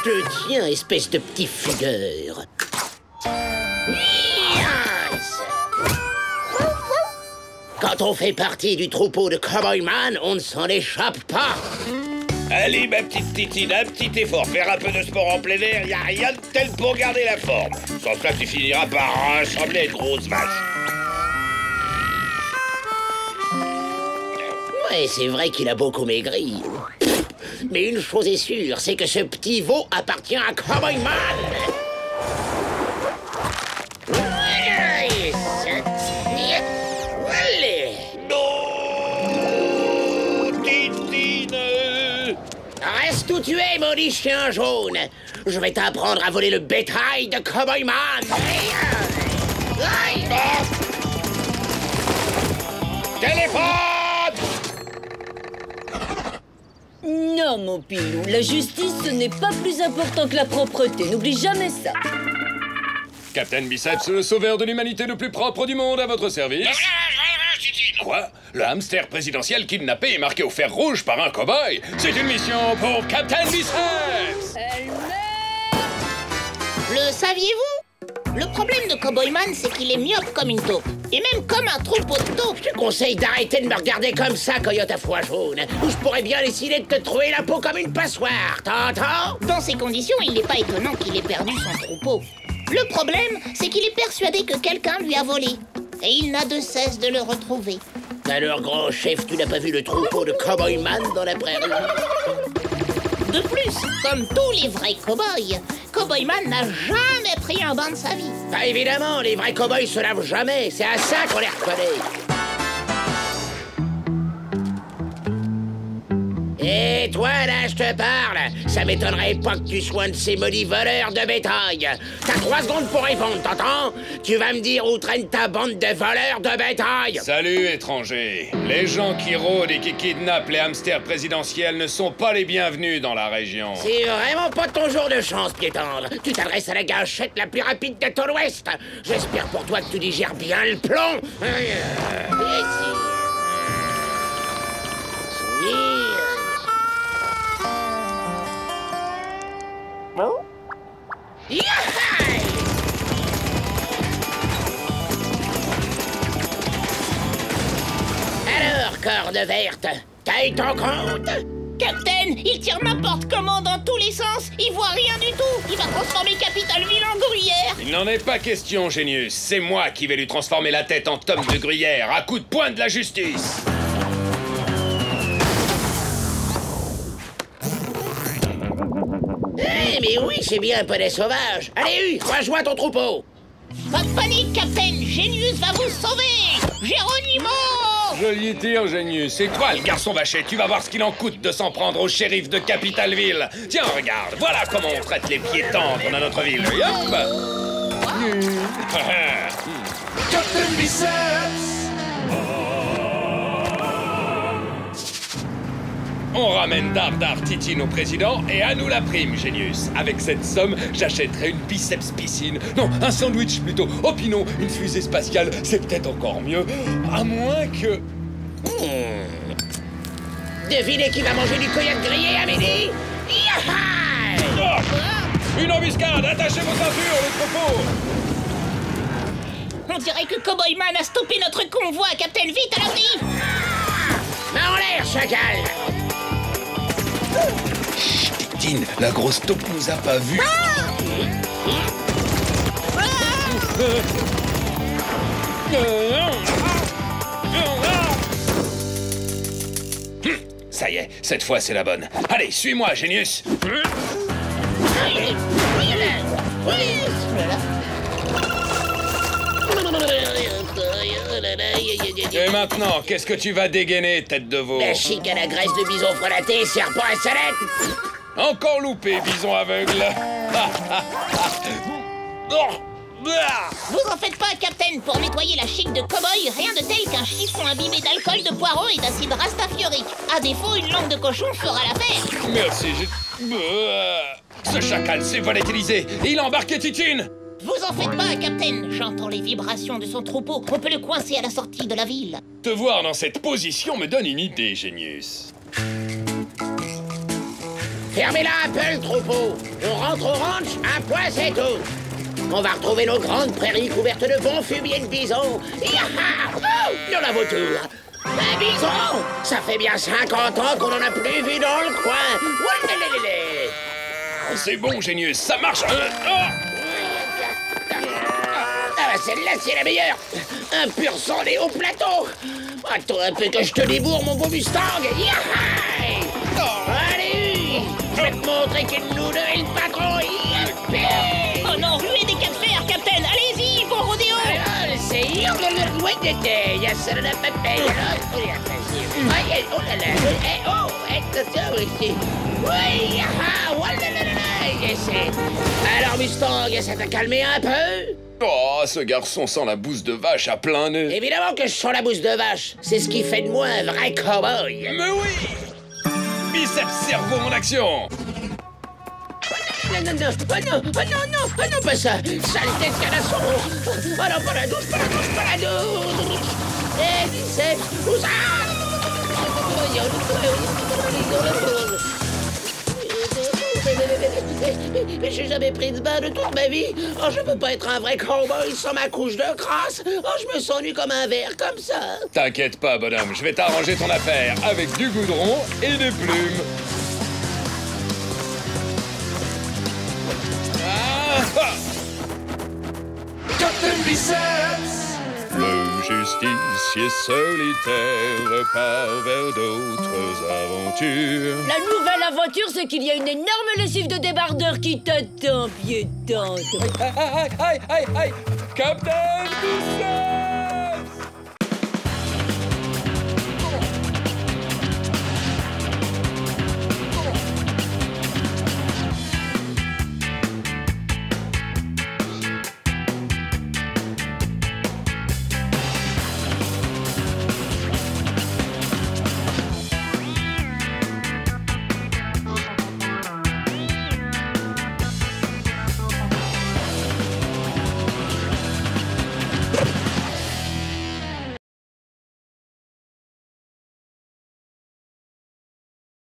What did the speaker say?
Je te tiens, espèce de petit fugueur. Yes. Quand on fait partie du troupeau de Cowboyman, on ne s'en échappe pas. Allez, ma petite Titine, un petit effort. Faire un peu de sport en plein air, y a rien de tel pour garder la forme. Sans cela, tu finiras par ressembler à une grosse vache. Ouais, c'est vrai qu'il a beaucoup maigri. Mais une chose est sûre, c'est que ce petit veau appartient à Cowboyman. Allez. Non, Titine. Reste où tu es, maudit chien jaune. Je vais t'apprendre à voler le bétail de Cowboyman. Téléphone! Non, mon pilou, la justice, ce n'est pas plus important que la propreté. N'oublie jamais ça. Captain Biceps, le sauveur de l'humanité le plus propre du monde, à votre service. Quoi? Le hamster présidentiel kidnappé et marqué au fer rouge par un cow-boy? C'est une mission pour Captain Biceps! Le saviez-vous? Le problème de Cowboyman, c'est qu'il est myope comme une taupe. Et même comme un troupeau de taupes. Je te conseille d'arrêter de me regarder comme ça, coyote à foie jaune. Ou je pourrais bien décider de te trouver la peau comme une passoire, t'entends? Dans ces conditions, il n'est pas étonnant qu'il ait perdu son troupeau. Le problème, c'est qu'il est persuadé que quelqu'un lui a volé. Et il n'a de cesse de le retrouver. Alors, grand chef, tu n'as pas vu le troupeau de Cowboyman dans la prairie? De plus, comme tous les vrais cow-boys, Cowboyman n'a jamais pris un bain de sa vie. Bah évidemment, les vrais cow-boys se lavent jamais. C'est à ça qu'on les reconnaît. Et toi, là, je te parle. Ça m'étonnerait pas que tu sois un de ces maudits voleurs de bétail. T'as 3 secondes pour répondre, t'entends? Tu vas me dire où traîne ta bande de voleurs de bétail. Salut, étrangers. Les gens qui rôdent et qui kidnappent les hamsters présidentiels ne sont pas les bienvenus dans la région. C'est vraiment pas ton jour de chance, piétendre. Tu t'adresses à la gâchette la plus rapide de tout l'Ouest. J'espère pour toi que tu digères bien le plomb. Alors, corne verte, t'as eu ton compte? Captain, il tire n'importe comment dans tous les sens. Il voit rien du tout. Il va transformer Capitalville en gruyère. Il n'en est pas question, Génius. C'est moi qui vais lui transformer la tête en tome de gruyère à coups de poing de la justice. Eh, mais oui, c'est bien un poney sauvage. Allez, rejoins ton troupeau. Pas de panique, Captain. Génius va vous sauver. Géronimo! Joli tir, Génius. C'est toi, le garçon vaché. Tu vas voir ce qu'il en coûte de s'en prendre au shérif de Capitalville. Tiens, regarde. Voilà comment on traite les piétons dans notre ville. Et hop. Captain Biceps! On ramène Dardar Titine au président et à nous la prime, Génius. Avec cette somme, j'achèterai une biceps piscine. Non, un sandwich plutôt. Opinons, une fusée spatiale, c'est peut-être encore mieux. À moins que... Devinez qui va manger du coyote grillé à midi? Yaha! Oh, une embuscade! Attachez vos ceintures, le troupeau! On dirait que Cowboyman a stoppé notre convoi, Captain. Vite, à l'abri! Main en l'air, chacal! Chut, Titine, la grosse taupe nous a pas vus. Ça y est, cette fois c'est la bonne. Allez, suis-moi, Génius. Et maintenant, qu'est-ce que tu vas dégainer, tête de veau? La chic à la graisse de bison frelaté, serpent à salette! Encore loupé, bison aveugle. Vous en faites pas, Captain. Pour nettoyer la chic de cow-boy, rien de tel qu'un chiffon imbibé d'alcool, de poireaux et d'acide rastafiorique. À défaut, une langue de cochon fera l'affaire. Merci, ce chacal s'est volatilisé et il a embarqué Titine. Vous en faites pas, Captain. J'entends les vibrations de son troupeau. On peut le coincer à la sortie de la ville. Te voir dans cette position me donne une idée, Génius. Fermez-la un peu, le troupeau. On rentre au ranch, un point, c'est tout. On va retrouver nos grandes prairies couvertes de bons fumiers de bisons. Yaha! Oh, nous la vautour. Un bison! Ça fait bien 50 ans qu'on en a plus vu dans le coin. Oualélélélé. Oh, c'est bon, génieux, ça marche. Ah bah celle-là, c'est la meilleure. Un pur sang des hauts plateaux. Attends un peu que je te débourre, mon beau Mustang. Yaha! Allez! Je vais te montrer que nous deux et le patron. Yippee! Oh non, ruée des cas de fer, Captain. Allez-y, bon rodéo. C'est il y a ça de la papier. Oh là là. Oh, attention aussi. Oui, ah, oh là là là. Alors, Mustang, ça t'a calmé un peu? Oh, ce garçon sent la bouse de vache à plein nez. Évidemment que je sens la bouse de vache. C'est ce qui fait de moi un vrai cow-boy. Mais oui! Biceps cerveau en action! Non, non, non, oh non, oh non, non, oh non, pas ça. Saleté de canasson. Oh non, pas la douche, pas la douche, pas la douche. Eh, biceps, où ça? Mais j'ai jamais pris de bain de toute ma vie. Oh, je peux pas être un vrai cowboy sans ma couche de crasse. Oh, je me sens nu comme un verre, comme ça. T'inquiète pas, bonhomme, je vais t'arranger ton affaire avec du goudron et des plumes. Captain Biceps! Le justicier solitaire part vers d'autres aventures. La nouvelle aventure, c'est qu'il y a une énorme lessive de débardeur qui t'attend, piétante. Aïe, aïe, aïe, aïe, aïe, Captain Biceps!